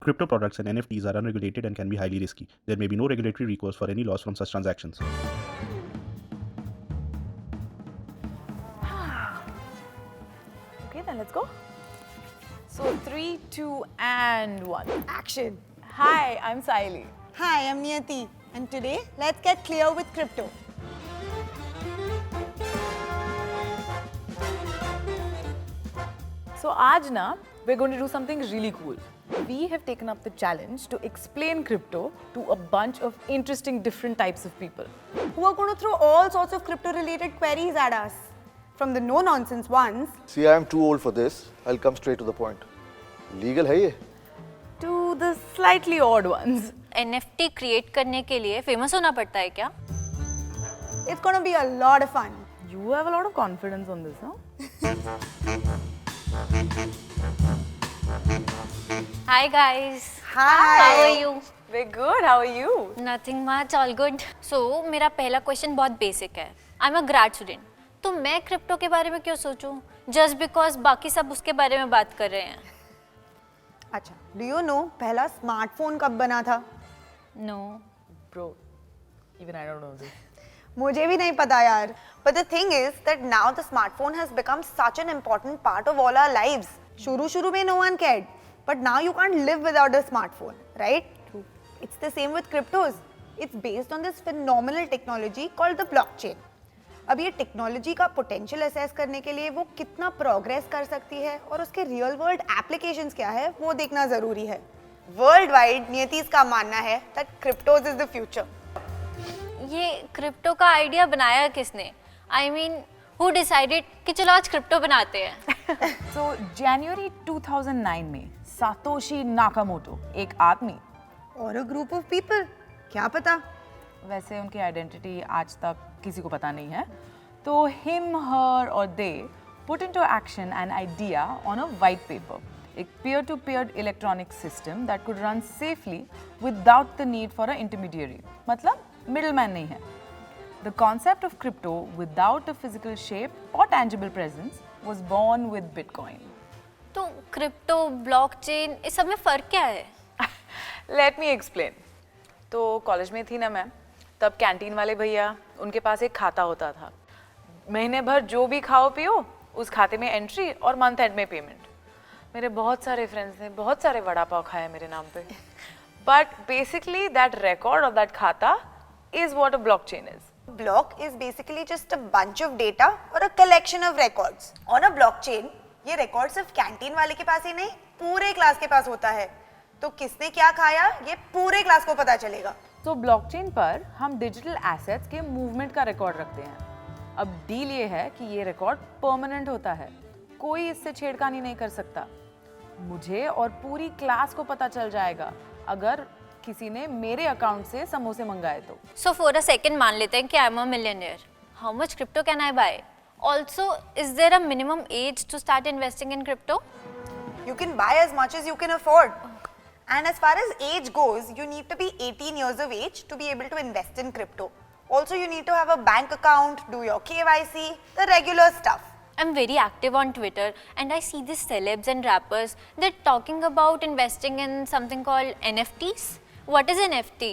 Crypto products and NFTs are unregulated and can be highly risky. There may be no regulatory recourse for any loss from such transactions. Okay, then let's go. So 3, 2, and 1. Action. Hi, I'm Saili. Hi, I'm Niyati, and today let's get clear with crypto. So आज ना, we're going to do something really cool. We have taken up the challenge to explain crypto to a bunch of interesting different types of people. Who are going to throw all sorts of crypto-related queries at us. From the no-nonsense ones See, I am too old for this. I'll come straight to the point. Legal है ये? To the slightly odd ones. NFT create करने के लिए famous होना पड़ता है क्या? it's going to be a lot of fun. You have a lot of confidence on this, huh? Hi guys. Hi. How are you? We're good. How are you? Nothing much. All good. So मेरा पहला question बहुत basic है. I'm a grad student. तो मैं crypto के बारे में क्यों सोचूं? Just because बाकी सब उसके बारे में बात कर रहे हैं. अच्छा, do you know पहला स्मार्टफोन कब बना था? No. Bro, even I don't know this. मुझे भी नहीं पता यार. But the thing is that now the smartphone has become such an important part of all our lives. शुरू में no one cared, but now you can't live without a smartphone, right? True. It's the same with cryptos. It's based on this phenomenal technology called the blockchain. अब ये technology का potential assess करने के लिए वो कितना प्रोग्रेस कर सकती है और उसके रियल वर्ल्ड एप्लीकेशंस क्या है वो देखना जरूरी है. वर्ल्ड वाइड नियति का मानना है that cryptos is the future. ये क्रिप्टो का आइडिया बनाया किसने? I mean, who decided कि चलो आज क्रिप्टो बनाते हैं? So January 2009 में सातोशी नाकामोटो एक आदमी और अ ग्रुप ऑफ पीपल, क्या पता. वैसे उनकी आइडेंटिटी आज तक किसी को पता नहीं है. तो him, her और they put into action an idea on a white paper, एक peer-to-peer electronic system that could run safely without the need for an intermediary. मतलब middleman नहीं है. The concept of crypto without a physical shape or tangible presence was born with Bitcoin. तो crypto, blockchain, इस सब में फर्क क्या है? Let me explain. तो कॉलेज में थी ना मैं, तब कैंटीन वाले भैया उनके पास एक खाता होता था. महीने भर जो भी खाओ पियो उस खाते में एंट्री और मंथ एंड में पेमेंट. मेरे बहुत सारे फ्रेंड्स ने बहुत सारे वड़ा पाव खाए मेरे नाम पे. बट बेसिकली दैट रिकॉर्ड और दैट खाता is what a blockchain is. Block is basically just a bunch of data or a collection of records. On a blockchain, ये record सिर्फ कैंटीन वाले के पास ही नहीं, पूरे क्लास के पास होता है. तो किसने क्या खाया, ये पूरे क्लास को पता चलेगा. तो ब्लॉकचेन पर हम डिजिटल एसेट्स के मूवमेंट का रिकॉर्ड रखते हैं. अब डील ये है कि ये रिकॉर्ड परमानेंट होता है, कोई इससे छेड़खानी नहीं कर सकता. मुझे और पूरी क्लास को पता चल जाएगा अगर किसी ने मेरे अकाउंट से समोसे मंगाए तो. So for a second मान लेते हैं कि I'm a millionaire. How much crypto can I buy? Also, is there a minimum age to start investing in crypto? You can buy as much as you can afford. And as far as age goes, you need to be 18 years of age to be able to invest in crypto. Also, you need to have a bank account, do your KYC, the regular stuff. I'm very active on Twitter and I see these celebs and rappers, they're talking about investing in something called NFTs. What is NFT?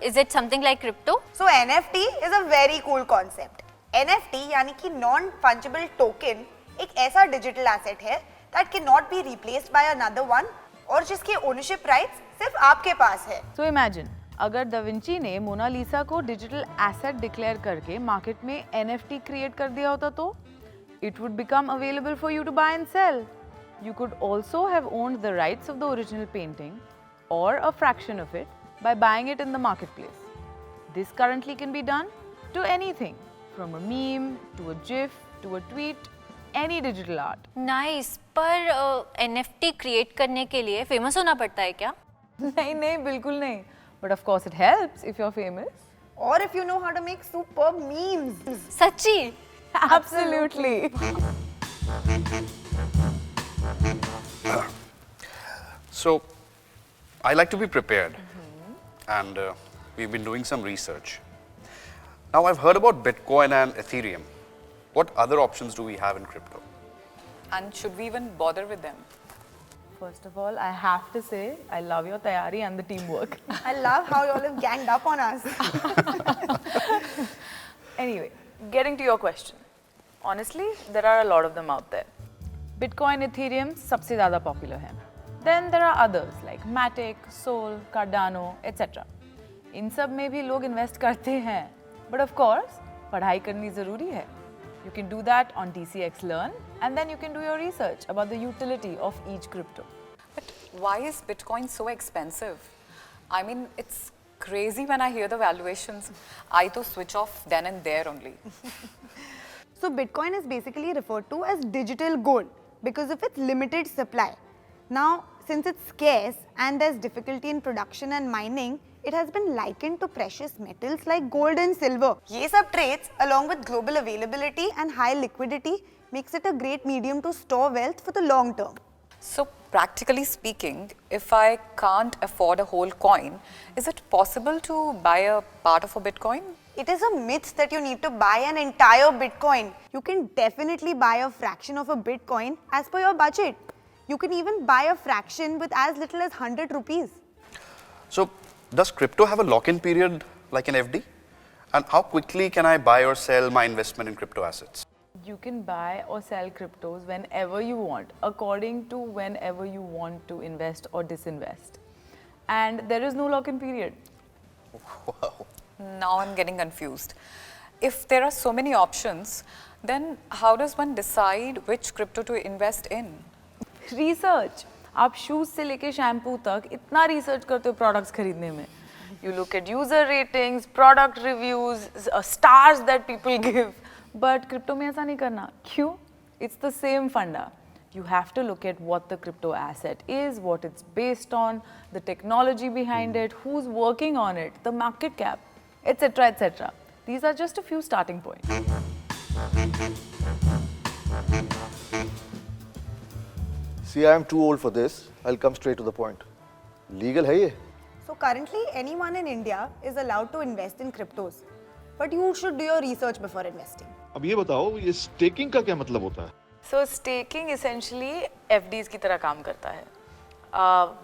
Is it something like crypto? So NFT is a very cool concept. NFT यानी कि non-fungible token एक ऐसा digital asset है that cannot be replaced by another one और जिसके ownership rights सिर्फ आपके पास है. So imagine, अगर दा विंची ने मोनालिसा को डिजिटल एसेट डिक्लेयर करके मार्केट में NFT क्रिएट कर दिया होता तो it would become available for you to buy and sell. You could also have owned the rights of the original painting or a fraction of it by buying it in the marketplace. This currently can be done to anything, from a meme to a GIF to a tweet, any digital art. Nice. पर NFT create करने के लिए famous होना पड़ता है क्या? नहीं नहीं बिल्कुल नहीं. But of course it helps if you're famous. Or if you know how to make superb memes. सच्ची? Absolutely. So, I like to be prepared, and we've been doing some research. Now, I've heard about Bitcoin and Ethereum. What other options do we have in crypto? And should we even bother with them? First of all, I have to say, I love your tayari and the teamwork. I love how you all have ganged up on us. Anyway, getting to your question. Honestly, there are a lot of them out there. Bitcoin, Ethereum, सबसे ज़्यादा popular हैं. Then there are others like Matic, Sol, Cardano, etc. इन सब में भी लोग invest करते हैं. But of course, पढ़ाई करनी ज़रूरी है. You can do that on DCX Learn, and then you can do your research about the utility of each crypto. But why is Bitcoin so expensive? I mean, it's crazy when I hear the valuations. I to switch off then and there only. So Bitcoin is basically referred to as digital gold because of its limited supply. Now, since it's scarce and there's difficulty in production and mining, it has been likened to precious metals like gold and silver. ये सब traits, along with global availability and high liquidity, makes it a great medium to store wealth for the long term. So, practically speaking, if I can't afford a whole coin, is it possible to buy a part of a Bitcoin? It is a myth that you need to buy an entire Bitcoin. You can definitely buy a fraction of a Bitcoin as per your budget. You can even buy a fraction with as little as 100 rupees. So, does crypto have a lock-in period like an FD? And how quickly can I buy or sell my investment in crypto assets? You can buy or sell cryptos whenever you want, according to whenever you want to invest or disinvest. And there is no lock-in period. Wow. Now I'm getting confused. If there are so many options, then how does one decide which crypto to invest in? Research. आप shoes से लेके shampoo तक इतना research करते हो products खरीदने में. You look at user ratings, product reviews, stars that people give. But crypto में ऐसा नहीं करना. क्यों? It's the same funda. You have to look at what the crypto asset is, what it's based on, the technology behind it, who's working on it, the market cap, etc., etc. These are just a few starting points. See, I am too old for this. I'll come straight to the point. Legal है ये? So currently, anyone in India is allowed to invest in cryptos. But you should do your research before investing. अब ये बताओ ये staking का क्या मतलब होता है? So staking essentially FDs की तरह काम करता है,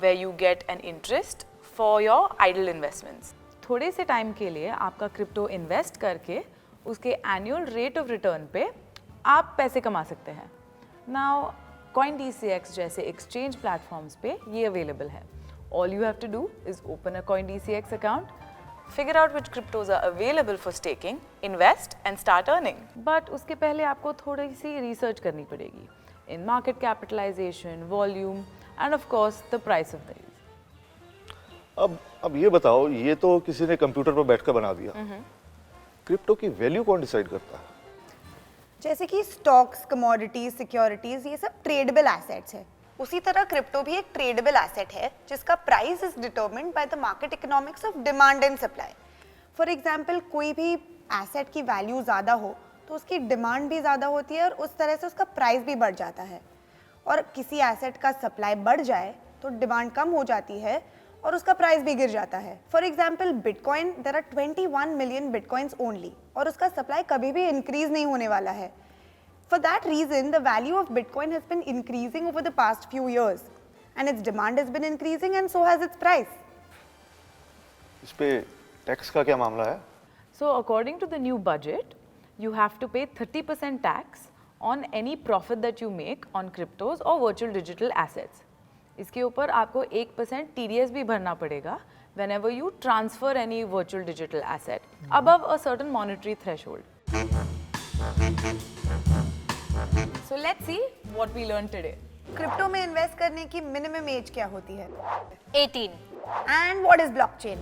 where you get an interest for your idle investments. थोड़े से टाइम के लिए आपका क्रिप्टो इन्वेस्ट करके उसके एनुअल रेट ऑफ रिटर्न पे आप पैसे कमा सकते हैं. Now CoinDCX जैसे एक्सचेंज प्लेटफॉर्म्स पे ये अवेलेबल है. All you have to do is open a CoinDCX account, figure out which cryptos are available for staking, invest and start earning. But उसके पहले आपको थोड़ी सी research करनी पड़ेगी in market capitalization, volume and of course the price of these. अब ये बताओ, ये तो किसी ने कंप्यूटर पर बैठकर बना दिया. क्रिप्टो की वैल्यू कौन डिसाइड करता है? जैसे कि स्टॉक्स, कमोडिटीज, सिक्योरिटीज, ये सब ट्रेडेबल एसेट्स है. उसी तरह क्रिप्टो भी एक ट्रेडेबल एसेट है जिसका price is determined by the market economics of demand and supply. For example, कोई भी एसेट की वैल्यू ज़्यादा हो तो उसकी डिमांड भी ज़्यादा होती है और उस तरह से उसका प्राइस भी बढ़ जाता है. और किसी एसेट का सप्लाई बढ़ जाए तो डिमांड कम हो जाती है और उसका प्राइस भी गिर जाता है. For example, bitcoin, there are 21 million bitcoins only और उसका सप्लाई कभी भी इंक्रीज नहीं होने वाला है. For that reason, the value of Bitcoin has been increasing over the past few years, and its demand has been increasing, and so has its price. इस पे टैक्स का क्या मामला है? So according to the new budget, you have to pay 30% tax on any profit that you make on cryptos or virtual digital assets. इसके ऊपर आपको 1% TDS भी भरना पड़ेगा whenever you transfer any virtual digital asset above a certain monetary threshold. So let's see what we learned today. Crypto में invest करने की minimum age क्या होती है? 18. And what is blockchain?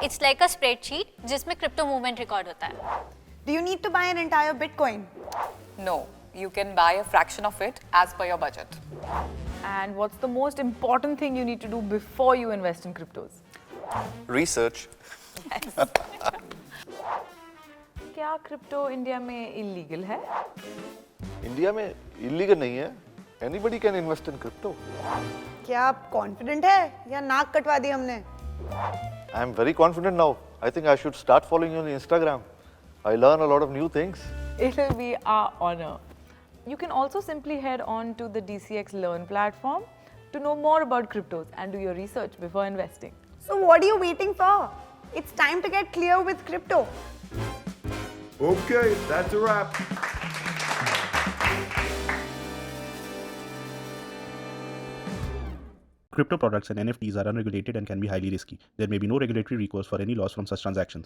It's like a spreadsheet जिसमें crypto movement record होता है. Do you need to buy an entire Bitcoin? No, you can buy a fraction of it as per your budget. And what's the most important thing you need to do before you invest in cryptos? Research. क्या crypto India में illegal है? India में illegal नहीं है. Anybody can invest in crypto. क्या आप confident है या नाक कटवा दी हमने? I am very confident now. I think I should start following you on Instagram. I learn a lot of new things. It will be our honor. You can also simply head on to the DCX Learn platform to know more about cryptos and do your research before investing. So what are you waiting for? It's time to get clear with crypto. Okay, that's a wrap. Crypto products and NFTs are unregulated and can be highly risky. There may be no regulatory recourse for any loss from such transactions.